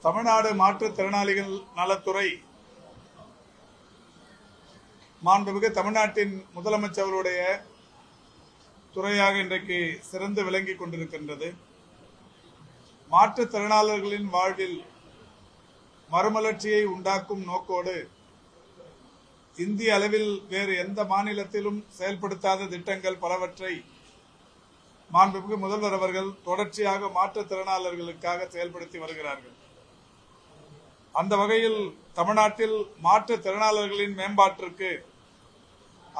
தமிழ்நாடு மாற்றுத்திறனாளிகள் நலத்துறை மாண்புமிகு தமிழ்நாட்டின் முதலமைச்சருடைய துறையாக இன்றைக்கு சிறந்து விளங்கிக் கொண்டிருக்கின்றது. மாற்றுத்திறனாளர்களின் வாழ்வில் மறுமலர்ச்சியை உண்டாக்கும் நோக்கோடு இந்திய அளவில் வேறு எந்த மாநிலத்திலும் செயல்படுத்தாத திட்டங்கள் பலவற்றை மாண்புமிகு முதல்வர் அவர்கள் தொடர்ச்சியாக மாற்றுத்திறனாளர்களுக்காக செயல்படுத்தி வருகிறார்கள். அந்த வகையில் தமிழ்நாட்டில் மாற்றுத்திறனாளர்களின் மேம்பாட்டிற்கு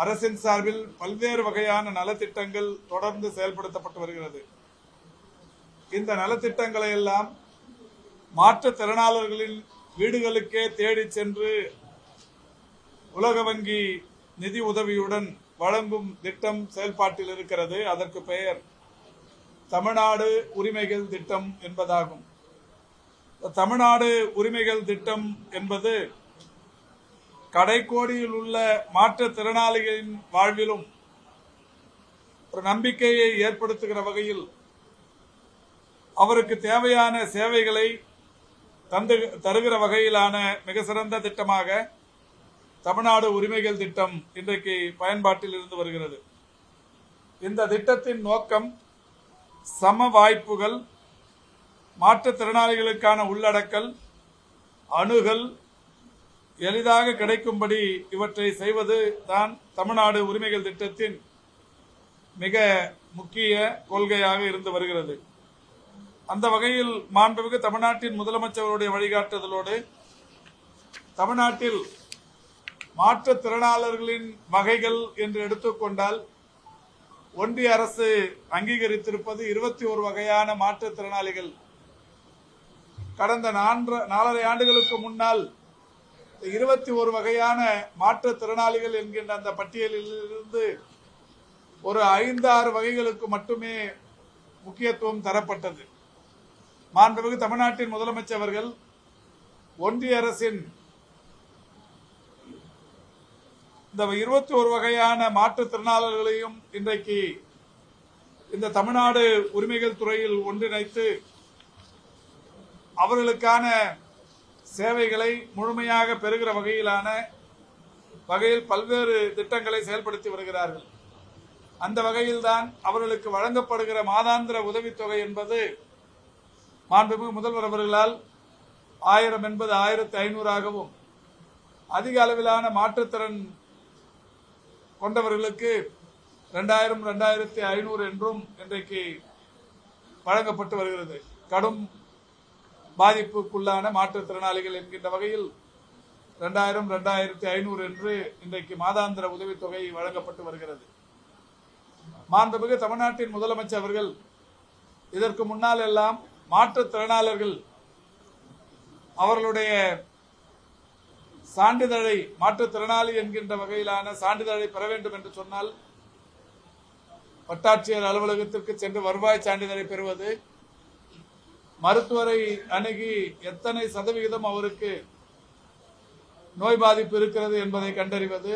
அரசின் சார்பில் பல்வேறு வகையான நலத்திட்டங்கள் தொடர்ந்து செயல்படுத்தப்பட்டு வருகிறது. இந்த நலத்திட்டங்களை எல்லாம் மாற்றுத்திறனாளர்களின் வீடுகளுக்கே தேடி சென்று உலக வங்கி நிதி உதவியுடன் வழங்கும் திட்டம் செயல்பாட்டில் இருக்கிறது. அதற்கு பெயர் தமிழ்நாடு உரிமைகள் திட்டம் என்பதாகும். தமிழ்நாடு உரிமைகள் திட்டம் என்பது கடைக்கோடியில் உள்ள மாற்றுத்திறனாளிகளின் வாழ்விலும் ஒரு நம்பிக்கையை ஏற்படுத்துகிற வகையில் அவருக்கு தேவையான சேவைகளை தருகிற வகையிலான மிக சிறந்த திட்டமாக தமிழ்நாடு உரிமைகள் திட்டம் இன்றைக்கு பயன்பாட்டில் இருந்து வருகிறது. இந்த திட்டத்தின் நோக்கம் சம வாய்ப்புகள், மாற்றுத்திறனாளிகளுக்கான உள்ளடக்கல், அணுகல் எளிதாக கிடைக்கும்படி இவற்றை செய்வது தான் தமிழ்நாடு உரிமைகள் திட்டத்தின் மிக முக்கிய கொள்கையாக இருந்து வருகிறது. அந்த வகையில் மாண்புமிகு தமிழ்நாட்டின் முதலமைச்சருடைய வழிகாட்டுதலோடு தமிழ்நாட்டில் மாற்றுத்திறனாளர்களின் வகைகள் என்று எடுத்துக்கொண்டால் ஒன்றிய அரசு அங்கீகரித்திருப்பது 21 வகையான மாற்றுத்திறனாளிகள். கடந்த 4.5 ஆண்டுகளுக்கு முன்னால் 21 வகையான மாற்றுத்திறனாளிகள் என்கின்ற அந்த பட்டியலில் இருந்து ஒரு 5-6 வகைகளுக்கு மட்டுமே முக்கியத்துவம் தரப்பட்டது. மாண்புமிகு தமிழ்நாட்டின் முதலமைச்சர் அவர்கள் ஒன்றிய அரசின் இந்த 21 வகையான மாற்றுத்திறனாளர்களையும் இன்றைக்கு இந்த தமிழ்நாடு உரிமைகள் துறையில் ஒன்றிணைத்து அவர்களுக்கான சேவைகளை முழுமையாக பெறுகிற வகையில் பல்வேறு திட்டங்களை செயல்படுத்தி வருகிறார்கள். அந்த வகையில்தான் அவர்களுக்கு வழங்கப்படுகிற மாதாந்திர உதவித்தொகை என்பது மாண்புமிகு முதல்வர் அவர்களால் 1000 என்பது 1500ஆகவும், அதிக அளவிலான மாற்றுத்திறன் கொண்டவர்களுக்கு 2000, 2500 என்றும் இன்றைக்கு வழங்கப்பட்டு வருகிறது. கடும் பாதிப்புக்குள்ளான மாற்றுத்திறனாளிகள் என்கின்ற வகையில் 2000, 2500 என்று இன்றைக்கு மாதாந்திர உதவித்தொகை வழங்கப்பட்டு வருகிறது. மாண்புமிகு தமிழ்நாட்டின் முதலமைச்சர் அவர்கள் இதற்கு முன்னால் எல்லாம் மாற்றுத்திறனாளர்கள் அவர்களுடைய சான்றிதழை, மாற்றுத்திறனாளி என்கின்ற வகையிலான சான்றிதழை பெற வேண்டும் என்று சொன்னால் வட்டாட்சியர் அலுவலகத்திற்கு சென்று வருவாய் சான்றிதழை பெறுவது, மருத்துவரை அணுகி எத்தனை சதவிகிதம் அவருக்கு நோய் பாதிப்பு இருக்கிறது என்பதை கண்டறிவது,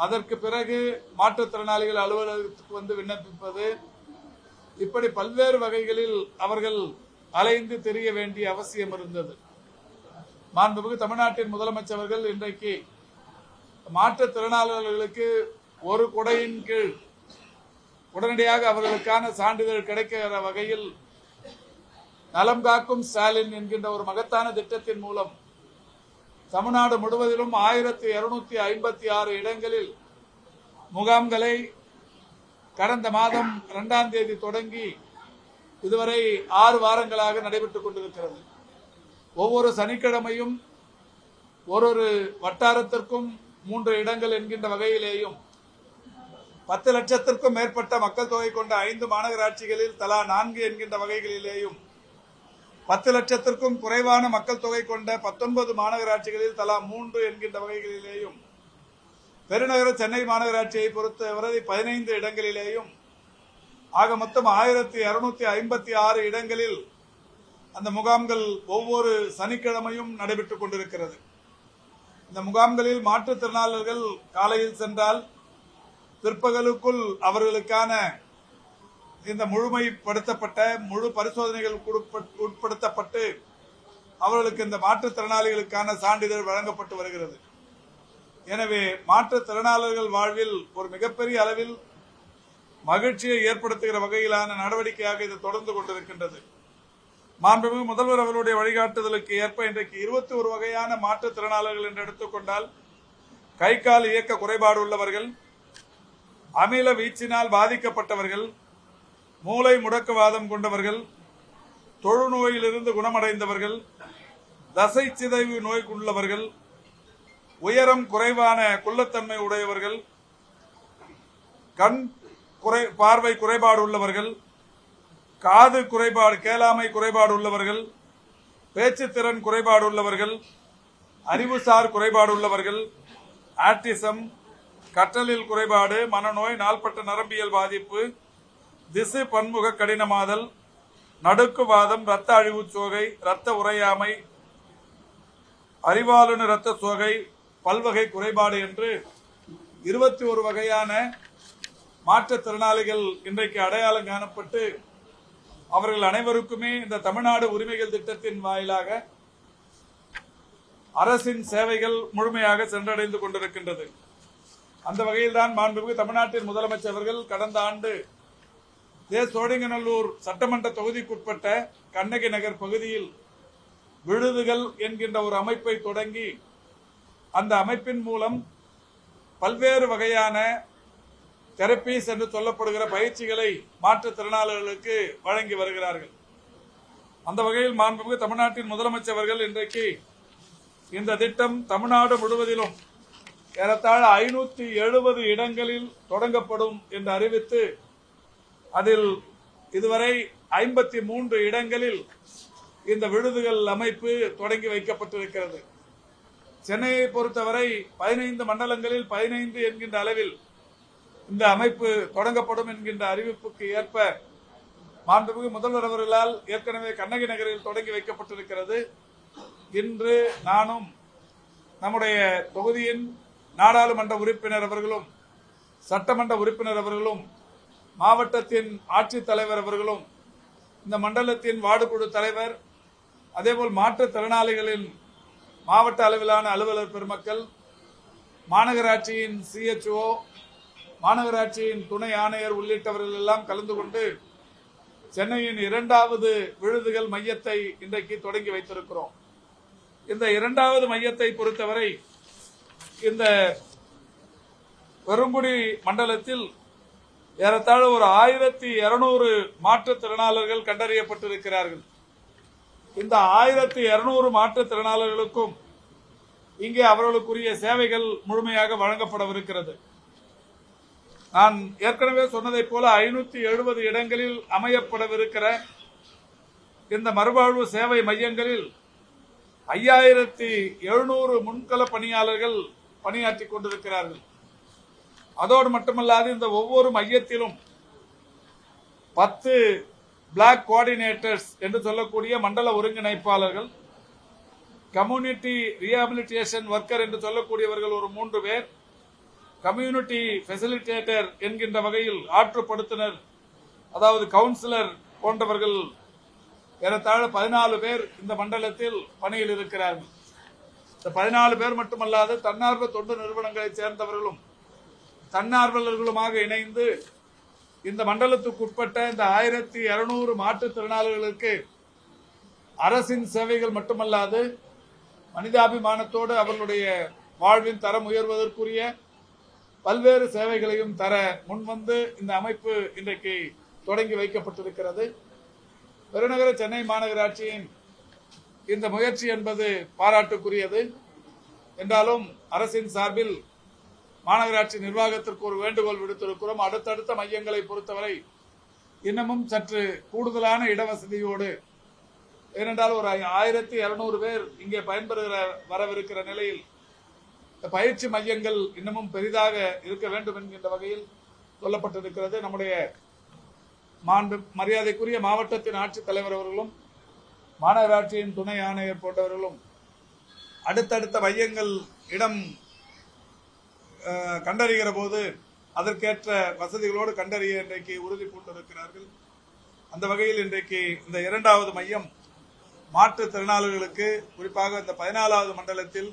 அதற்கு பிறகு மாற்றுத்திறனாளிகள் அலுவலகத்துக்கு வந்து விண்ணப்பிப்பது, இப்படி பல்வேறு வகைகளில் அவர்கள் அலைந்து திரிய வேண்டிய அவசியம் இருந்தது. மாண்புமிகு தமிழ்நாட்டின் முதலமைச்சர் அவர்கள் இன்றைக்கு மாற்றுத்திறனாளர்களுக்கு ஒரு குடையின் கீழ் உடனடியாக அவர்களுக்கான சான்றிதழ் கிடைக்கிற வகையில் நலம் காக்கும் ஸ்டாலின் என்கின்ற ஒரு மகத்தான திட்டத்தின் மூலம் தமிழ்நாடு முழுவதிலும் 1256 இடங்களில் முகாம்களை கடந்த மாதம் 2ஆம் தேதி தொடங்கி இதுவரை 6 வாரங்களாக நடைபெற்றுக் கொண்டிருக்கிறது. ஒவ்வொரு சனிக்கிழமையும் ஒரு வட்டாரத்திற்கும் 3 இடங்கள் என்கின்ற வகையிலேயும் 10 லட்சத்திற்கும் மேற்பட்ட மக்கள் தொகை கொண்ட 5 மாநகராட்சிகளில் தலா 4 என்கின்ற வகைகளிலேயும் 10 லட்சத்திற்கும் குறைவான மக்கள் தொகை கொண்ட 19 மாநகராட்சிகளில் தலா 3 என்கின்ற வகைகளிலேயும், பெருநகர சென்னை மாநகராட்சியை பொறுத்தவரை 15 இடங்களிலேயும், ஆக மொத்தம் 1256 இடங்களில் அந்த முகாம்கள் ஒவ்வொரு சனிக்கிழமையும் நடைபெற்றுக் கொண்டிருக்கிறது. இந்த முகாம்களில் மாற்றுத்திறனாளர்கள் காலையில் சென்றால் பிற்பகலுக்குள் அவர்களுக்கான இந்த முழுமைப்படுத்தப்பட்ட முழு பரிசோதனைகள் உட்படுத்தப்பட்டு அவர்களுக்கு இந்த மாற்றுத்திறனாளிகளுக்கான சான்றிதழ் வழங்கப்பட்டு வருகிறது. எனவே மாற்றுத்திறனாளர்கள் வாழ்வில் ஒரு மிகப்பெரிய அளவில் மகிழ்ச்சியை ஏற்படுத்துகிற வகையிலான நடவடிக்கையாக இது தொடர்ந்து கொண்டிருக்கின்றது. மாண்புமிகு முதல்வர் அவருடைய வழிகாட்டுதலுக்கு ஏற்ப இன்றைக்கு 21 வகையான மாற்றுத்திறனாளர்கள் என்று எடுத்துக்கொண்டால், கை கால் இயக்க குறைபாடு உள்ளவர்கள், அமில வீச்சினால் பாதிக்கப்பட்டவர்கள், மூளை முடக்குவாதம் கொண்டவர்கள், தொழுநோயிலிருந்து குணமடைந்தவர்கள், தசை சிதைவு நோய் உள்ளவர்கள், உயரம் குறைவான குள்ளத்தன்மை உடையவர்கள், கண் பார்வை குறைபாடு உள்ளவர்கள், காது குறைபாடு கேளாமை குறைபாடு உள்ளவர்கள், பேச்சுத்திறன் குறைபாடு உள்ளவர்கள், அறிவுசார் குறைபாடு உள்ளவர்கள், ஆட்டிசம், கற்றலில் குறைபாடு, மனநோய், நாள்பட்ட நரம்பியல் பாதிப்பு, திசு பன்முக கடினமாதல், நடுக்குவாதம், இரத்த அழிவு சோகை, இரத்த உறையாமை, அறிவாளுநர் இரத்த சோகை, பல்வகை குறைபாடு என்று 21 வகையான மாற்றுத்திறனாளிகள் இன்றைக்கு அடையாளம் காணப்பட்டு அவர்கள் அனைவருக்குமே இந்த தமிழ்நாடு உரிமைகள் திட்டத்தின் வாயிலாக அரசின் சேவைகள் முழுமையாக சென்றடைந்து கொண்டிருக்கின்றது. அந்த வகையில் தான் மாண்புமிகு தமிழ்நாட்டின் முதலமைச்சர் அவர்கள் கடந்த ஆண்டு சோழிங்கநல்லூர் சட்டமன்ற தொகுதிக்குட்பட்ட கண்ணகி நகர் பகுதியில் விடுதிகள் என்கின்ற ஒரு அமைப்பை தொடங்கி அந்த அமைப்பின் மூலம் பல்வேறு வகையான தெரப்பீஸ் என்று சொல்லப்படுகிற பயிற்சிகளை மாற்றுத்திறனாளர்களுக்கு வழங்கி வருகிறார்கள். அந்த வகையில் மாண்புமிகு தமிழ்நாட்டின் முதலமைச்சர் அவர்கள் இன்றைக்கு இந்த திட்டம் தமிழ்நாடு முழுவதிலும் ஏறத்தாழ 570 இடங்களில் தொடங்கப்படும் என்று அறிவித்து அதில் இதுவரை 53 இடங்களில் இந்த விடுதிகள் அமைப்பு தொடங்கி வைக்கப்பட்டிருக்கிறது. சென்னையை பொறுத்தவரை 15 மண்டலங்களில் 15 என்கின்ற அளவில் இந்த அமைப்பு தொடங்கப்படும் என்கின்ற அறிவிப்புக்கு ஏற்ப மாண்புமிகு முதல்வர் அவர்களால் ஏற்கனவே கண்ணகி நகரில் தொடங்கி வைக்கப்பட்டிருக்கிறது. இன்று நானும் நம்முடைய தொகுதியின் நாடாளுமன்ற உறுப்பினர் அவர்களும், சட்டமன்ற உறுப்பினர் அவர்களும், மாவட்டத்தின் ஆட்சித்தலைவர் அவர்களும், இந்த மண்டலத்தின் வார்டு குழு தலைவர், அதேபோல் மாற்றுத்திறனாளிகளின் மாவட்ட அளவிலான அலுவலர் பெருமக்கள், மாநகராட்சியின் CHO, மாநகராட்சியின் துணை ஆணையர் உள்ளிட்டவர்கள் எல்லாம் கலந்து கொண்டு சென்னையின் 2வது விடுதிகள் மையத்தை இன்றைக்கு தொடங்கி வைத்திருக்கிறோம். இந்த 2வது மையத்தை பொறுத்தவரை இந்த பெருங்குடி மண்டலத்தில் ஏறத்தாழ ஒரு 1200 மாற்றுத்திறனாளர்கள் கண்டறியப்பட்டிருக்கிறார்கள். இந்த 1200 மாற்றுத்திறனாளர்களுக்கும் இங்கே அவர்களுக்குரிய சேவைகள் முழுமையாக வழங்கப்படவிருக்கிறது. நான் ஏற்கனவே சொன்னதைப் போல 570 இடங்களில் அமையப்படவிருக்கிற இந்த மறுவாழ்வு சேவை மையங்களில் 5700 முன்கள பணியாளர்கள் பணியாற்றிக் கொண்டிருக்கிறார்கள். அதோடு மட்டுமல்லாது இந்த ஒவ்வொரு மையத்திலும் 10 பிளாக் கோஆர்டினேட்டர்ஸ் என்று சொல்லக்கூடிய மண்டல ஒருங்கிணைப்பாளர்கள், கம்யூனிட்டி ரீஹாபிலிட்டேஷன் ஒர்க்கர் என்று சொல்லக்கூடியவர்கள் ஒரு 3 பேர், கம்யூனிட்டி ஃபெசிலிட்டேட்டர் என்கின்ற வகையில் ஆற்றுப்படுத்தினர் அதாவது கவுன்சிலர் போன்றவர்கள் ஏறத்தாழ 14 பேர் இந்த மண்டலத்தில் பணியில் இருக்கிறார்கள். இந்த 14 பேர் மட்டுமல்லாது தன்னார்வ தொண்டு நிறுவனங்களைச் சேர்ந்தவர்களும் தன்னார்வலர்களுமாக இணைந்து இந்த மண்டலத்துக்கு உட்பட்ட இந்த 1200 மாற்றுத்திறனாளிகளுக்கு அரசின் சேவைகள் மட்டுமல்லாது மனிதாபிமானத்தோடு அவர்களுடைய வாழ்வின் தரம் உயர்வதற்குரிய பல்வேறு சேவைகளையும் தர முன்வந்து இந்த அமைப்பு இன்றைக்கு தொடங்கி வைக்கப்பட்டிருக்கிறது. பெருநகர சென்னை மாநகராட்சியின் இந்த முயற்சி என்பது பாராட்டுக்குரியது. என்றாலும் அரசின் சார்பில் மாநகராட்சி நிர்வாகத்திற்கு ஒரு வேண்டுகோள் விடுத்திருக்கிறோம். அடுத்தடுத்த மையங்களை பொறுத்தவரை இன்னமும் சற்று கூடுதலான இடவசதியோடு, ஏனென்றால் ஒரு 1200 பேர் இங்கே பயன்பெறுகிற வரவிருக்கிற நிலையில் பயிற்சி மையங்கள் இன்னமும் பெரிதாக இருக்க வேண்டும் என்கின்ற வகையில் சொல்லப்பட்டிருக்கிறது. நம்முடைய மரியாதைக்குரிய மாவட்டத்தின் ஆட்சித்தலைவர் அவர்களும் மாநகராட்சியின் துணை ஆணையர் போன்றவர்களும் அடுத்தடுத்த மையங்கள் இடம் கண்டறிகிற போது அதற்கேற்ற வசதிகளோடு கண்டறிய இன்றைக்கு உறுதி பூண்டிருக்கிறார்கள். அந்த வகையில் இன்றைக்கு இந்த 2வது மையம் மாற்றுத்திறனாளிகளுக்கு குறிப்பாக இந்த 14வது மண்டலத்தில்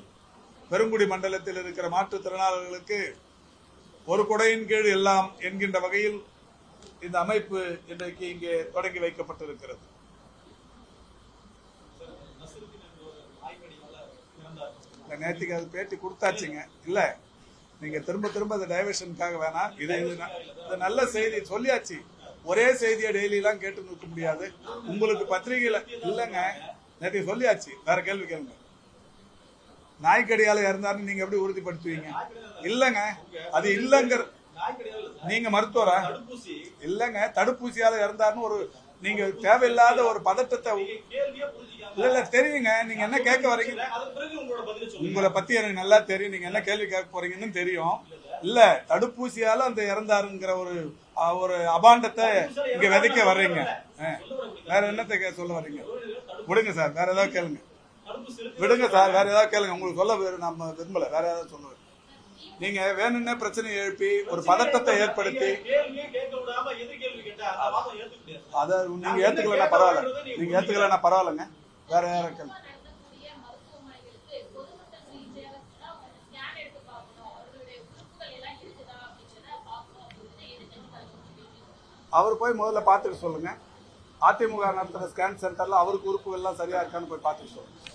பெருங்குடி மண்டலத்தில் இருக்கிற மாற்றுத்திறனாளிகளுக்கு ஒரு குடையின் கீழ் எல்லாம் என்கின்ற வகையில் இந்த அமைப்பு இன்றைக்கு இங்கே தொடங்கி வைக்கப்பட்டிருக்கிறது. நேற்றுக்கு அது பேட்டி கொடுத்தாச்சுங்க. இல்ல நீங்க திரும்ப திரும்ப அந்த டைவர்ஷனுக்காக வேணாம். இது நல்ல செய்தி சொல்லியாச்சு. ஒரே செய்தியை டெய்லி எல்லாம் கேட்டு நிற்க முடியாது. உங்களுக்கு பத்திரிகையில இல்லங்க, நேற்று சொல்லியாச்சு. வேற கேள்வி கேளுங்க. நாய்க்கடியால இறந்தாருன்னு நீங்க எப்படி உறுதிப்படுத்துவீங்க? இல்லங்க, அது இல்லங்க. நீங்க மருத்துவரா? இல்லங்க, தடுப்பூசியால இறந்தாருன்னு ஒரு நீங்க தேவையில்லாத ஒரு பதட்டத்தை இல்ல தெரியுங்க. நீங்க என்ன கேட்க வரீங்க? உங்களை பத்தி எனக்கு நல்லா தெரியும். நீங்க என்ன கேள்வி கேட்க போறீங்கன்னு தெரியும். இல்ல தடுப்பூசியால அந்த இறந்தாருங்கிற ஒரு அபாண்டத்தை இங்க விதைக்க வர்றீங்க. வேற என்னத்தை சொல்ல வர்றீங்க? விடுங்க சார், வேற ஏதாவது கேளுங்க. விடுங்க சார், வேற ஏதாவது கேளுங்க. உங்களுக்கு சொல்ல நம்ம விரும்பல. வேற ஏதாவது சொல்லுவேன். நீங்க வேணும்னே பிரச்சனையை எழுப்பி ஒரு பதட்டத்தை ஏற்படுத்தி அத நீங்க ஏத்துக்கலன்னா பரவாயில்ல. நீங்க ஏத்துக்கலன்னா பரவாயில்லங்க. வேற யாரும் கேளுங்க. அவர் போய் முதல்ல பார்த்துட்டு சொல்லுங்க. அதிமுக நடத்துற ஸ்கேன் சென்டர்ல அவருக்கு உறுப்புகள் எல்லாம் சரியா இருக்கான்னு போய் பார்த்துட்டு சொல்லுங்க.